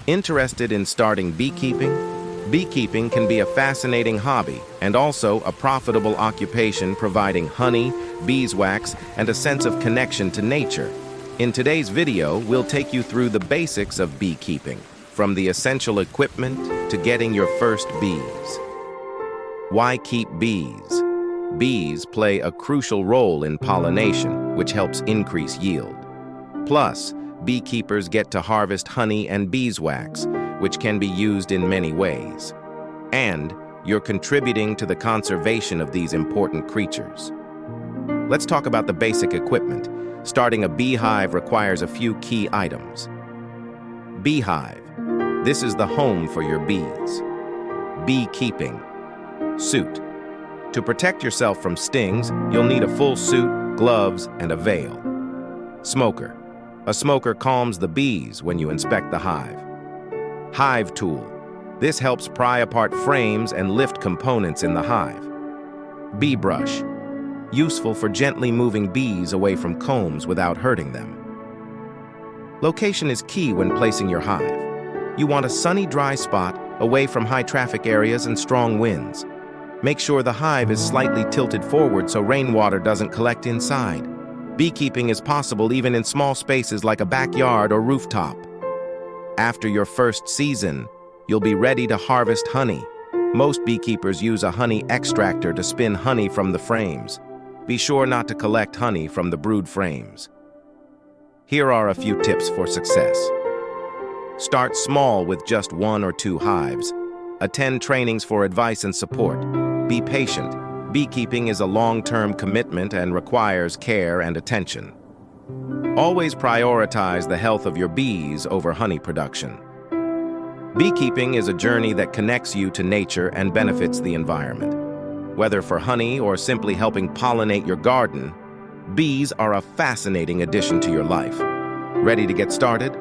Interested in starting beekeeping? Beekeeping can be a fascinating hobby and also a profitable occupation, providing honey, beeswax, and a sense of connection to nature. In today's video, we'll take you through the basics of beekeeping, from the essential equipment to getting your first bees. Why keep bees? Bees play a crucial role in pollination, which helps increase yield. Plus, beekeepers get to harvest honey and beeswax, which can be used in many ways. And you're contributing to the conservation of these important creatures. Let's talk about the basic equipment. Starting a beehive requires a few key items. Beehive. This is the home for your bees. Beekeeping. Suit. To protect yourself from stings, you'll need a full suit, gloves, and a veil. Smoker. A smoker calms the bees when you inspect the hive. Hive tool. This helps pry apart frames and lift components in the hive. Bee brush. Useful for gently moving bees away from combs without hurting them. Location is key when placing your hive. You want a sunny, dry spot away from high traffic areas and strong winds. Make sure the hive is slightly tilted forward so rainwater doesn't collect inside. Beekeeping is possible even in small spaces like a backyard or rooftop. After your first season, you'll be ready to harvest honey. Most beekeepers use a honey extractor to spin honey from the frames. Be sure not to collect honey from the brood frames. Here are a few tips for success. Start small with just 1 or 2 hives. Attend trainings for advice and support. Be patient. Beekeeping is a long-term commitment and requires care and attention. Always prioritize the health of your bees over honey production. Beekeeping is a journey that connects you to nature and benefits the environment. Whether for honey or simply helping pollinate your garden, bees are a fascinating addition to your life. Ready to get started?